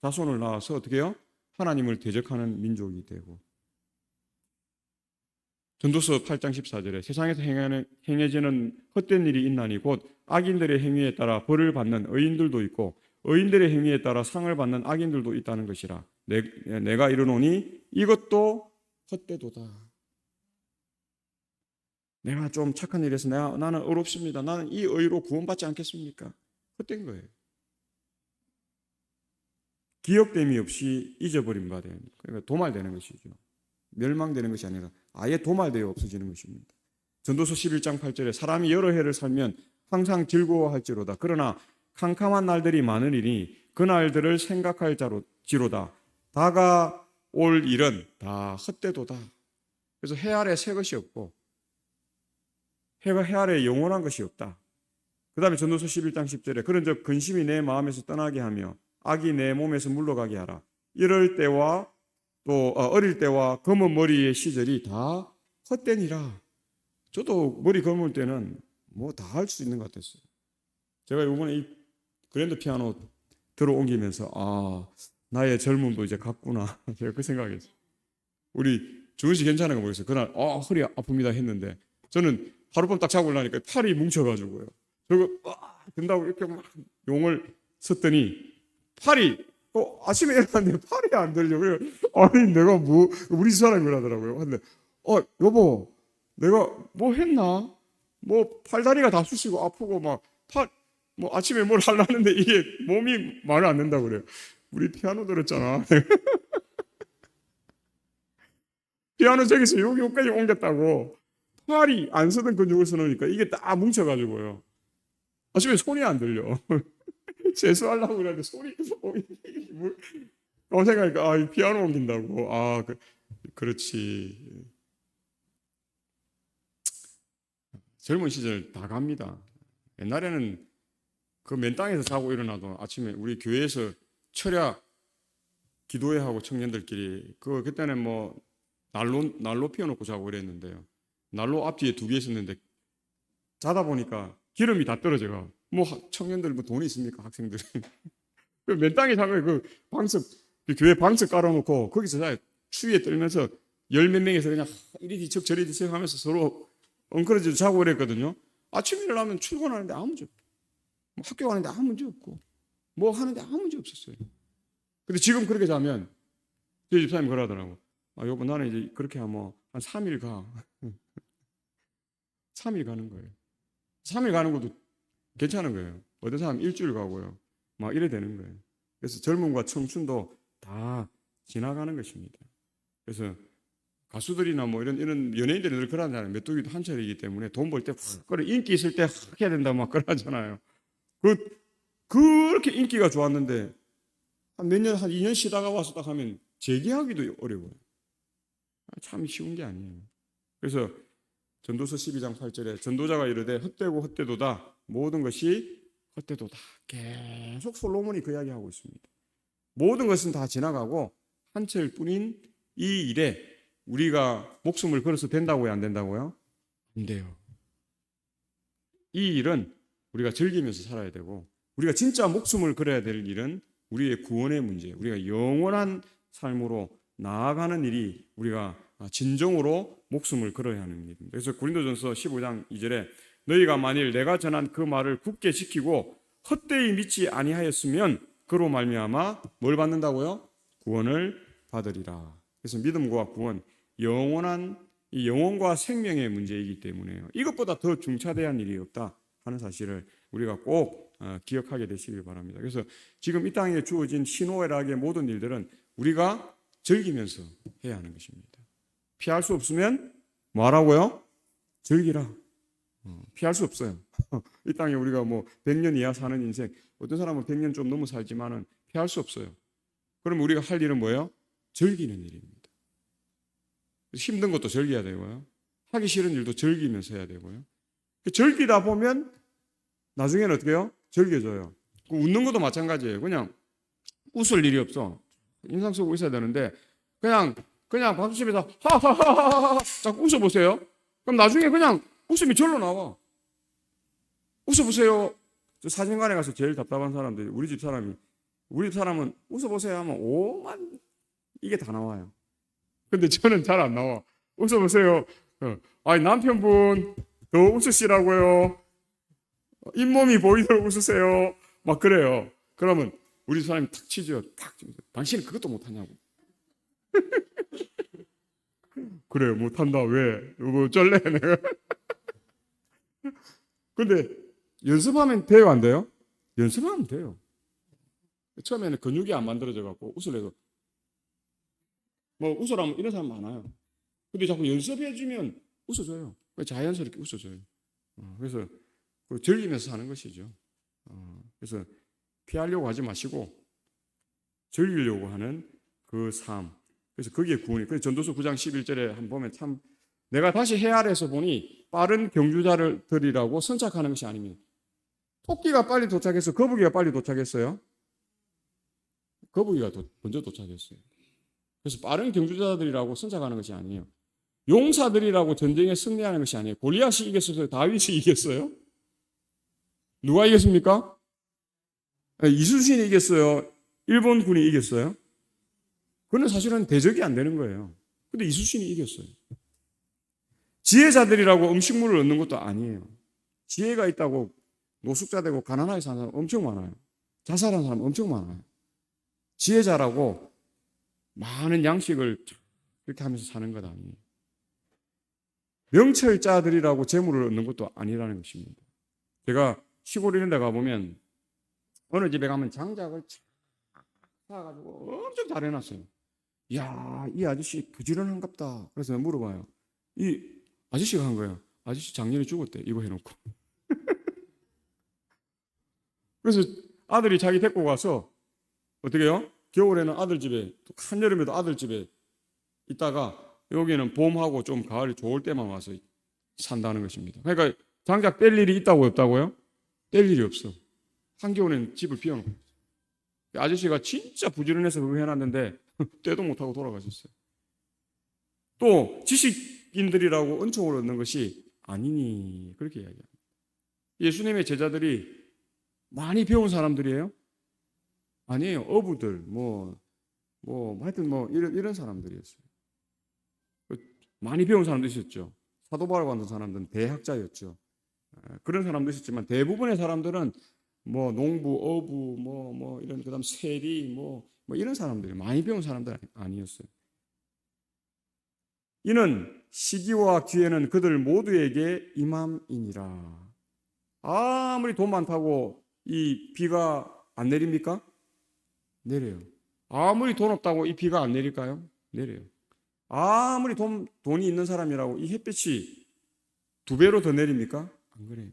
자손을 낳아서 어떻게 해요? 하나님을 대적하는 민족이 되고. 전도서 8장 14절에 세상에서 행해지는 헛된 일이 있나니 곧 악인들의 행위에 따라 벌을 받는 의인들도 있고 의인들의 행위에 따라 상을 받는 악인들도 있다는 것이라. 내가 이르노니 이것도 헛되도다. 내가 좀 착한 일에서 나는 의롭습니다. 나는 이 의로 구원받지 않겠습니까? 헛된 거예요. 기억됨이 없이 잊어버린 바 되는, 그러니까 도말되는 것이죠. 멸망되는 것이 아니라 아예 도말되어 없어지는 것입니다. 전도서 11장 8절에 사람이 여러 해를 살면 항상 즐거워할지로다. 그러나 캄캄한 날들이 많으리니 그 날들을 생각할 지로다. 다가올 일은 다 헛되도다. 그래서 해 아래 새 것이 없고 해 아래 영원한 것이 없다. 그 다음에 전도서 11장 10절에 그런즉 근심이 내 마음에서 떠나게 하며 악이 내 몸에서 물러가게 하라. 이럴 때와 또 어릴 때와 검은 머리의 시절이 다 헛되니라. 저도 머리 검을 때는 뭐 다 할 수 있는 것 같았어요. 제가 이번에 이 그랜드 피아노 들어옮기면서 나의 젊음도 이제 갔구나. 제가 그 생각했어요. 우리 주은 씨 괜찮은 거 모르겠어요. 그날 허리 아픕니다 했는데 저는 하룻밤 딱 자고 나니까 팔이 뭉쳐가지고요. 저거 된다고 이렇게 막 용을 썼더니 팔이 아침에 일어났는데 팔이 안 들려. 그래요. 아니 내가 뭐 우리 사람이 그러더라고요. 근데 여보 내가 뭐 했나? 뭐 팔다리가 다 쑤시고 아프고 막 뭐 아침에 뭘 하려는데 이게 몸이 말을 안 된다고 그래요. 우리 피아노 들었잖아. 피아노 저기서 여기까지 옮겼다고 팔이 안 쓰던 근육을 써놓으니까 이게 딱 뭉쳐가지고요. 아침에 손이 안 들려. 세수하려고 그러는데 손이 생각하니까 피아노 옮긴다고. 그렇지. 젊은 시절 다 갑니다. 옛날에는 그 맨 땅에서 자고 일어나도 아침에 우리 교회에서 철야 기도회 하고 청년들끼리 그때는 뭐 난로 피워놓고 자고 그랬는데요. 난로 앞뒤에 두 개 있었는데 자다 보니까 기름이 다 떨어져가. 뭐 청년들 뭐 돈이 있습니까 학생들이? 그 맨 땅에 자고 그 교회 방석 깔아놓고 거기서 자 추위에 떨면서 열 몇 명에서 그냥 이리 뒤척 저리 뒤척 하면서 서로 엉클어져 자고 그랬거든요. 아침에 일어나면 출근하는데 아무 문제 없고 학교 가는데 아무 문제 없고 뭐 하는데 아무 문제 없었어요. 근데 지금 그렇게 자면 저희 집사님이 그러더라고. 여보 나는 이제 그렇게 하면 한 3일 가. 3일 가는 거예요. 3일 가는 것도 괜찮은 거예요. 어떤 사람 일주일 가고요. 막 이래 되는 거예요. 그래서 젊음과 청춘도 다 지나가는 것입니다. 그래서 가수들이나 뭐 이런 연예인들이 늘 그러잖아요. 메뚜기도 한철이기 때문에 돈 벌 때 인기 있을 때 해야 된다 막 그러잖아요. 그렇게 인기가 좋았는데 한 몇 년, 한 2년 쉬다가 와서 딱 하면 재기하기도 어려워요. 참 쉬운 게 아니에요. 그래서 전도서 12장 8절에 전도자가 이르되 헛되고 헛되도다. 모든 것이 헛되도다. 계속 솔로몬이 그 이야기하고 있습니다. 모든 것은 다 지나가고 한철 뿐인 이 일에 우리가 목숨을 걸어서 된다고요? 안 된다고요? 안 돼요. 이 일은 우리가 즐기면서 살아야 되고 우리가 진짜 목숨을 걸어야 될 일은 우리의 구원의 문제, 우리가 영원한 삶으로 나아가는 일이 우리가 진정으로 목숨을 걸어야 하는 일입니다. 그래서 고린도전서 15장 2절에 너희가 만일 내가 전한 그 말을 굳게 지키고 헛되이 믿지 아니하였으면 그로 말미암아 뭘 받는다고요? 구원을 받으리라. 그래서 믿음과 구원, 이 영혼과 생명의 문제이기 때문에요. 이것보다 더 중차대한 일이 없다 하는 사실을 우리가 꼭 기억하게 되시길 바랍니다. 그래서 지금 이 땅에 주어진 희노애락의 모든 일들은 우리가 즐기면서 해야 하는 것입니다. 피할 수 없으면 뭐 하라고요? 즐기라. 피할 수 없어요. 이 땅에 우리가 뭐 100년 이하 사는 인생, 어떤 사람은 100년 좀 넘어 살지만은 피할 수 없어요. 그럼 우리가 할 일은 뭐예요? 즐기는 일입니다. 힘든 것도 즐겨야 되고요. 하기 싫은 일도 즐기면서 해야 되고요. 즐기다 보면 나중에는 어떻게 해요? 절개져요. 웃는 것도 마찬가지예요. 그냥 웃을 일이 없어. 인상 쓰고 있어야 되는데 그냥 박수치면서 하하하하하 자꾸 웃어보세요. 그럼 나중에 그냥 웃음이 절로 나와. 웃어보세요. 저 사진관에 가서 제일 답답한 사람들이 우리 집 사람은 웃어보세요 하면 오만 이게 다 나와요. 근데 저는 잘 안 나와. 웃어보세요. 아니 남편분 더 웃으시라고요. 잇몸이 보이도록 웃으세요. 막 그래요. 그러면 우리 사람이 탁 치죠. 탁 치면서 당신은 그것도 못하냐고. 그래요. 못한다. 왜? 이거 어쩔래 내가. 근데 연습하면 돼요, 안 돼요? 연습하면 돼요. 처음에는 근육이 안 만들어져 갖고 웃으려고 뭐 웃으라면 이런 사람 많아요. 근데 자꾸 연습해주면 웃어줘요. 자연스럽게 웃어줘요. 그래서 즐기면서 사는 것이죠. 그래서 피하려고 하지 마시고 즐기려고 하는 그 삶. 그래서 그게 구원이. 그래서 전도서 9장 11절에 한번 보면 참 내가 다시 해 아래에서 보니 빠른 경주자들이라고 선착하는 것이 아닙니다. 토끼가 빨리 도착해서 거북이가 빨리 도착했어요. 거북이가 먼저 도착했어요. 그래서 빠른 경주자들이라고 선착하는 것이 아니에요. 용사들이라고 전쟁에 승리하는 것이 아니에요. 골리앗이 이겼어요? 다윗이 이겼어요? 누가 이겼습니까? 이순신이 이겼어요? 일본군이 이겼어요? 그건 사실은 대적이 안 되는 거예요. 근데 이순신이 이겼어요. 지혜자들이라고 음식물을 얻는 것도 아니에요. 지혜가 있다고 노숙자 되고 가난하게 사는 사람 엄청 많아요. 자살하는 사람 엄청 많아요. 지혜자라고 많은 양식을 이렇게 하면서 사는 것 아니에요. 명철자들이라고 재물을 얻는 것도 아니라는 것입니다. 제가 시골 이런 데 가보면 어느 집에 가면 장작을 사가지고 엄청 잘 해놨어요. 이야, 이 아저씨 부지런한갑다. 그래서 물어봐요. 이 아저씨가 한 거예요. 아저씨 작년에 죽었대. 이거 해놓고. 그래서 아들이 자기 데리고 가서 어떻게 해요? 겨울에는 아들 집에, 한여름에도 아들 집에 있다가 여기는 봄하고 좀 가을이 좋을 때만 와서 산다는 것입니다. 그러니까 장작 뗄 일이 있다고 없다고요? 뗄 일이 없어. 한겨울에는 집을 비워놓고. 아저씨가 진짜 부지런해서 그거 해놨는데 때도 못하고 돌아가셨어요. 또 지식인들이라고 은총을 얻는 것이 아니니 그렇게 이야기합니다. 예수님의 제자들이 많이 배운 사람들이에요? 아니에요. 어부들 하여튼 이런 사람들이었어요. 많이 배운 사람도 있었죠. 사도 바울 같은 사람들은 대학자였죠. 그런 사람도 있었지만 대부분의 사람들은 농부, 어부, 이런 그다음 세리, 이런 사람들이 많이 배운 사람들 아니었어요. 이는 시기와 기회는 그들 모두에게 임함이니라. 아무리 돈 많다고 이 비가 안 내립니까? 내려요. 아무리 돈 없다고 이 비가 안 내릴까요? 내려요. 아무리 돈이 있는 사람이라고 이 햇빛이 2배로 더 내립니까? 안 그래요.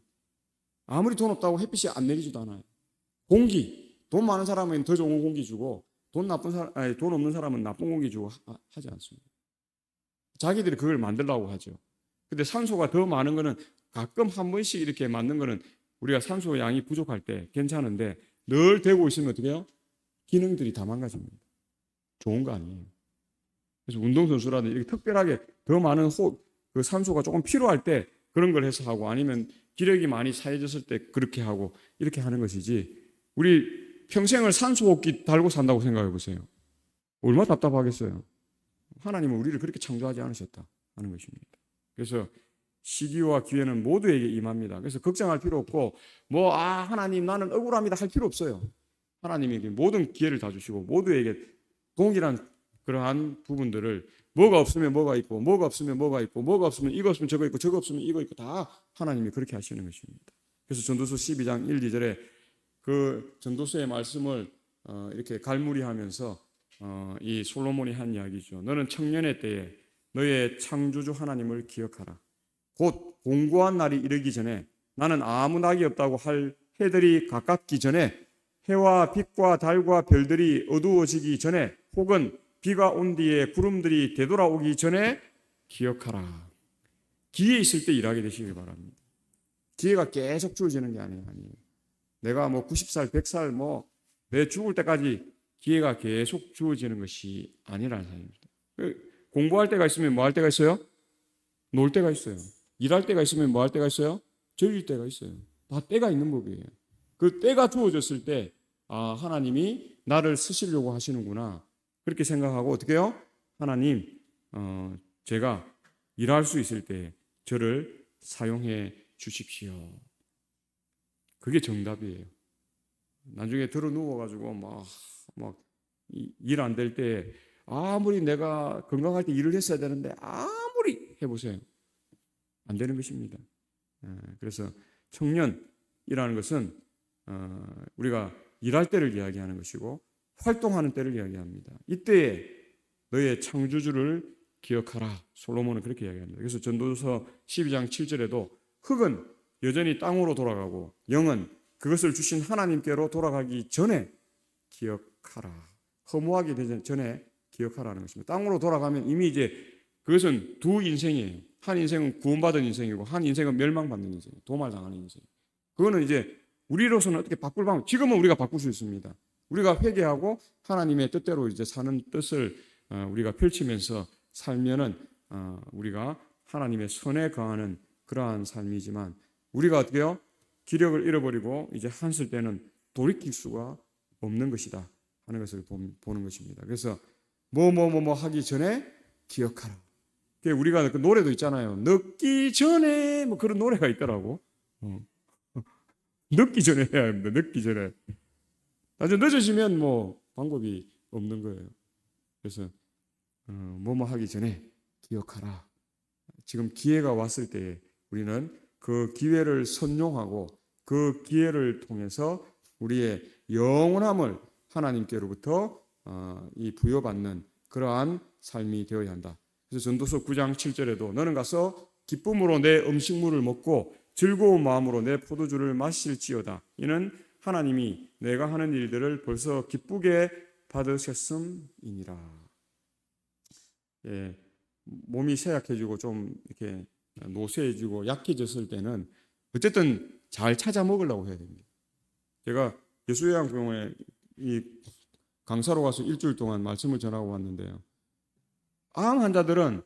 아무리 돈 없다고 햇빛이 안 내리지도 않아요. 공기, 돈 많은 사람은 더 좋은 공기 주고 돈 없는 사람은 나쁜 공기 주고 하지 않습니다. 자기들이 그걸 만들려고 하죠. 근데 산소가 더 많은 거는 가끔 한 번씩 이렇게 맞는 거는 우리가 산소 양이 부족할 때 괜찮은데 늘 되고 있으면 어떻게 해요? 기능들이 다 망가집니다. 좋은 거 아니에요. 그래서 운동선수라든 이렇게 특별하게 더 많은 그 산소가 조금 필요할 때 그런 걸 해서 하고 아니면 기력이 많이 차해졌을 때 그렇게 하고 이렇게 하는 것이지 우리 평생을 산소호흡기 달고 산다고 생각해 보세요. 얼마나 답답하겠어요. 하나님은 우리를 그렇게 창조하지 않으셨다 하는 것입니다. 그래서 시기와 기회는 모두에게 임합니다. 그래서 걱정할 필요 없고 하나님 나는 억울합니다 할 필요 없어요. 하나님이 모든 기회를 다 주시고 모두에게 동일한 그러한 부분들을 뭐가 없으면 뭐가 있고 뭐가 없으면 뭐가 있고 뭐가 없으면 이거 없으면 저거 있고 저거 없으면 이거 있고 다 하나님이 그렇게 하시는 것입니다. 그래서 전도서 12장 1, 2절에 그 전도서의 말씀을 이렇게 갈무리하면서 이 솔로몬이 한 이야기죠. 너는 청년의 때에 너의 창조주 하나님을 기억하라. 곧 공고한 날이 이르기 전에 나는 아무 낙이 없다고 할 해들이 가깝기 전에 해와 빛과 달과 별들이 어두워지기 전에 혹은 비가 온 뒤에 구름들이 되돌아오기 전에 기억하라. 기회 있을 때 일하게 되시길 바랍니다. 기회가 계속 주어지는 게 아니에요. 내가 뭐 90살, 100살 뭐 내 죽을 때까지 기회가 계속 주어지는 것이 아니라는 사실입니다. 공부할 때가 있으면 뭐 할 때가 있어요? 놀 때가 있어요. 일할 때가 있으면 뭐 할 때가 있어요? 즐길 때가 있어요. 다 때가 있는 법이에요. 그 때가 주어졌을 때 하나님이 나를 쓰시려고 하시는구나. 그렇게 생각하고 어떻게 해요? 하나님 제가 일할 수 있을 때 저를 사용해 주십시오. 그게 정답이에요. 나중에 들어 누워가지고 막 일 안 될 때 아무리 내가 건강할 때 일을 했어야 되는데 아무리 해보세요. 안 되는 것입니다. 그래서 청년이라는 것은 우리가 일할 때를 이야기하는 것이고 활동하는 때를 이야기합니다. 이때에 너의 창조주를 기억하라. 솔로몬은 그렇게 이야기합니다. 그래서 전도서 12장 7절에도 흙은 여전히 땅으로 돌아가고 영은 그것을 주신 하나님께로 돌아가기 전에 기억하라. 허무하기 전에 기억하라는 것입니다. 땅으로 돌아가면 이미 이제 그것은 두 인생이에요. 한 인생은 구원받은 인생이고 한 인생은 멸망받는 인생, 도말당하는 인생. 그거는 이제 우리로서는 어떻게 바꿀 방법? 지금은 우리가 바꿀 수 있습니다. 우리가 회개하고 하나님의 뜻대로 이제 사는 뜻을 우리가 펼치면서 살면은 우리가 하나님의 선에 거하는 그러한 삶이지만 우리가 어떻게요? 기력을 잃어버리고 이제 한술 때는 돌이킬 수가 없는 것이다 하는 것을 보는 것입니다. 그래서 뭐 하기 전에 기억하라. 우리가 그 노래도 있잖아요. 늦기 전에 뭐 그런 노래가 있더라고. 늦기 전에 해야 합니다. 늦기 전에. 나중에 늦어지면 뭐 방법이 없는 거예요. 그래서 뭐 하기 전에 기억하라. 지금 기회가 왔을 때 우리는 그 기회를 선용하고 그 기회를 통해서 우리의 영원함을 하나님께로부터 이 부여받는 그러한 삶이 되어야 한다. 그래서 전도서 9장 7절에도 너는 가서 기쁨으로 내 음식물을 먹고 즐거운 마음으로 내 포도주를 마실지어다. 이는 하나님이 내가 하는 일들을 벌써 기쁘게 받으셨음이니라. 예, 몸이 쇠약해지고 좀 이렇게 노쇠해지고 약해졌을 때는 어쨌든 잘 찾아 먹으려고 해야 됩니다. 제가 예수요양병원에 이 강사로 가서 일주일 동안 말씀을 전하고 왔는데요. 암 환자들은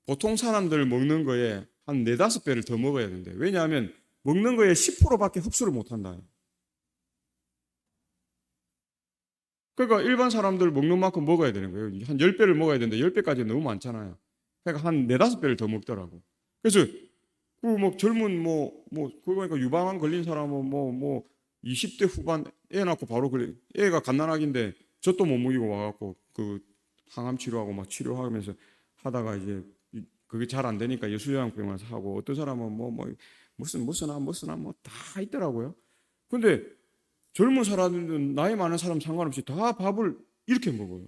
보통 사람들 먹는 거에 한 4-5배를 더 먹어야 된대요. 왜냐하면 먹는 거에 10%밖에 흡수를 못한다. 그러니까 일반 사람들 먹는 만큼 먹어야 되는 거예요. 한 10배를 먹어야 되는데 10배까지 너무 많잖아요. 그러니까 한 4-5배를 더 먹더라고. 그래서 그 뭐 젊은 그러니까 유방암 걸린 사람은 20대 후반 애 낳고 바로 그래. 애가 갓난아기인데 젖도 못 먹이고 와갖고 그 항암 치료하고 막 치료하면서 하다가 이제 그게 잘 안 되니까 예수요양병원에서 하고 어떤 사람은 무슨 다 있더라고요. 근데 젊은 사람들은 나이 많은 사람 상관없이 다 밥을 이렇게 먹어요.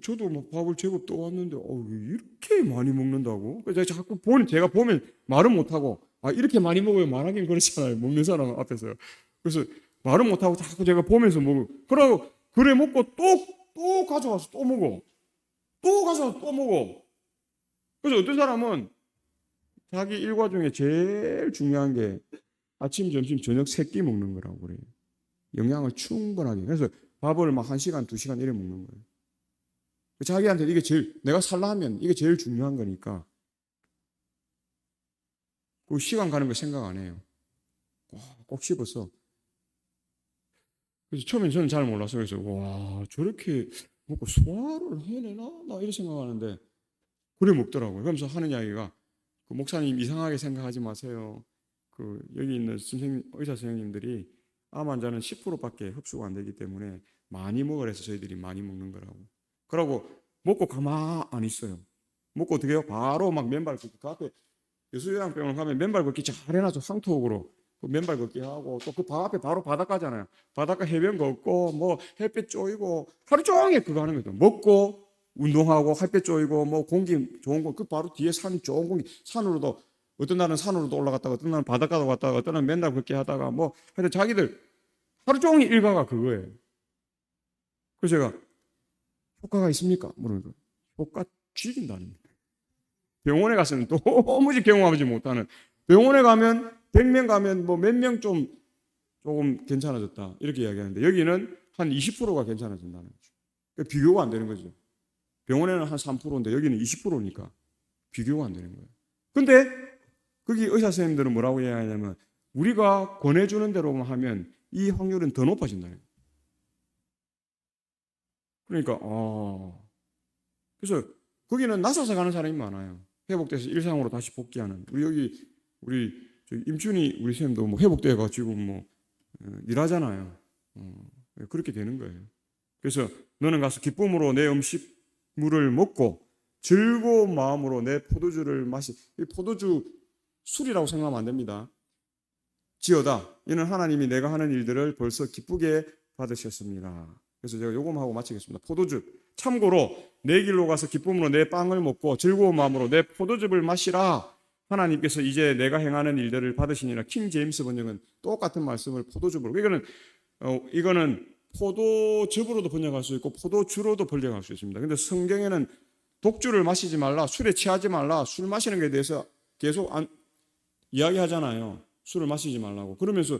저도 막 밥을 제법 떠왔는데 왜 이렇게 많이 먹는다고? 그래서 자꾸 제가 보면 말은 못하고 이렇게 많이 먹어요. 말하긴 그렇잖아요. 먹는 사람 앞에서. 그래서 말은 못하고 자꾸 제가 보면서 먹어. 그러고 그래 먹고 또 가져와서 또 먹어. 또 가져와서 또 먹어. 그래서 어떤 사람은 자기 일과 중에 제일 중요한 게 아침, 점심, 저녁 3끼 먹는 거라고 그래요. 영양을 충분하게. 그래서 밥을 막 1시간, 2시간 이래 먹는 거예요. 자기한테 이게 제일, 내가 살라 하면 이게 제일 중요한 거니까 그 시간 가는 거 생각 안 해요. 꼭 씹어서. 그래서 처음엔 저는 잘 몰라서 그래서 저렇게 먹고 소화를 해내나? 나 이렇게 생각하는데 그래 먹더라고요. 그러면서 하는 이야기가 그 목사님 이상하게 생각하지 마세요. 여기 있는 의사 선생님들이 암 환자는 10%밖에 흡수가 안 되기 때문에 많이 먹으라 해서 저희들이 많이 먹는 거라고. 그러고 먹고 가만 안 있어요. 먹고 어떻게 해요? 바로 막 맨발 걷기. 그 앞에 예수요양병원 가면 맨발 걷기 잘 해놔서 상토옥으로 그 맨발 걷기 하고 또 그 앞에 바로 바닷가잖아요. 바닷가 해변 걷고 햇볕 쬐이고 하루 종일 그거 하는 거죠. 먹고 운동하고 햇볕 쬐이고 공기 좋은 거 그 바로 뒤에 산 좋은 공기 산으로도 어떤 날은 산으로도 올라갔다가 어떤 날은 바닷가도 갔다가 어떤 날은 맨날 걷기 하다가 하여튼 자기들 하루 종일 일과가 그거예요. 그래서 제가 효과가 있습니까? 물어보니까 효과 죽인다는 거예요. 병원에 가서는 도무지 경험하지 못하는 병원에 가면 100명 가면 뭐 몇 명 조금 괜찮아졌다 이렇게 이야기하는데 여기는 한 20%가 괜찮아진다는 거죠. 그러니까 비교가 안 되는 거죠. 병원에는 한 3%인데 여기는 20%니까 비교가 안 되는 거예요. 근데 거기 의사 선생님들은 뭐라고 이야기하냐면 우리가 권해주는 대로만 하면 이 확률은 더 높아진다는 거예요. 그러니까 그래서 거기는 나서서 가는 사람이 많아요. 회복돼서 일상으로 다시 복귀하는. 우리 임춘희 우리 선생님도 뭐 회복돼 가지고 뭐 일하잖아요. 그렇게 되는 거예요. 그래서 너는 가서 기쁨으로 내 음식물을 먹고 즐거운 마음으로 내 포도주를 마시. 이 포도주 술이라고 생각하면 안 됩니다. 지어다. 이는 하나님이 내가 하는 일들을 벌써 기쁘게 받으셨습니다. 그래서 제가 요금 하고 마치겠습니다. 포도주. 참고로 내 길로 가서 기쁨으로 내 빵을 먹고 즐거운 마음으로 내 포도즙을 마시라. 하나님께서 이제 내가 행하는 일들을 받으시니라. 킹 제임스 번역은 똑같은 말씀을 포도즙으로. 이거는 포도즙으로도 번역할 수 있고 포도주로도 번역할 수 있습니다. 근데 성경에는 독주를 마시지 말라, 술에 취하지 말라, 술 마시는 것에 대해서 계속 이야기하잖아요. 술을 마시지 말라고. 그러면서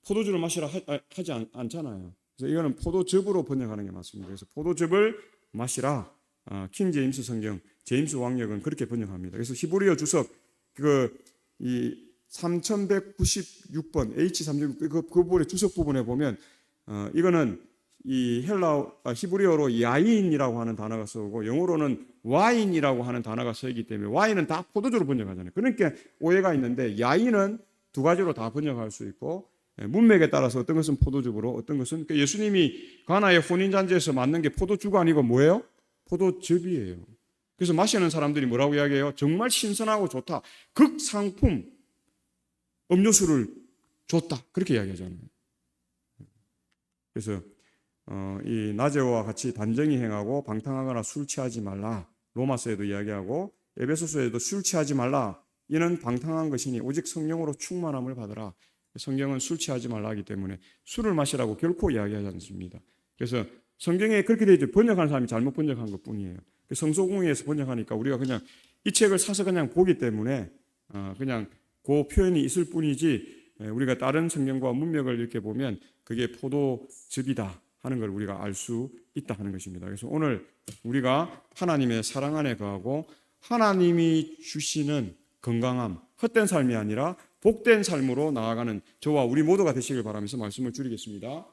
포도주를 마시라 하지 않잖아요. 그래서 이거는 포도즙으로 번역하는 게 맞습니다. 그래서 포도즙을 마시라. 킹 제임스 성경, 제임스 왕역은 그렇게 번역합니다. 그래서 히브리어 주석 이 3196번 H396 그 부분의 주석 부분에 보면 이거는 이 히브리어로 야인이라고 하는 단어가 쓰고 영어로는 와인이라고 하는 단어가 쓰이기 때문에 와인은 다 포도주로 번역하잖아요. 그러니까 오해가 있는데 야인은 두 가지로 다 번역할 수 있고 문맥에 따라서 어떤 것은 포도즙으로 어떤 것은 예수님이 가나의 혼인잔치에서 만든 게 포도주가 아니고 뭐예요? 포도즙이에요. 그래서 마시는 사람들이 뭐라고 이야기해요? 정말 신선하고 좋다. 극상품 음료수를 줬다. 그렇게 이야기하잖아요. 그래서 이 나제와 같이 단정히 행하고 방탕하거나 술 취하지 말라. 로마서에도 이야기하고 에베소서에도 술 취하지 말라. 이는 방탕한 것이니 오직 성령으로 충만함을 받으라. 성경은 술 취하지 말라 하기 때문에 술을 마시라고 결코 이야기하지 않습니다. 그래서 성경에 그렇게 되어 있죠. 번역하는 사람이 잘못 번역한 것뿐이에요. 성소공회에서 번역하니까 우리가 그냥 이 책을 사서 그냥 보기 때문에 그냥 그 표현이 있을 뿐이지 우리가 다른 성경과 문맥을 이렇게 보면 그게 포도즙이다 하는 걸 우리가 알 수 있다 하는 것입니다. 그래서 오늘 우리가 하나님의 사랑 안에 거하고 하나님이 주시는 건강함, 헛된 삶이 아니라 복된 삶으로 나아가는 저와 우리 모두가 되시길 바라면서 말씀을 줄이겠습니다.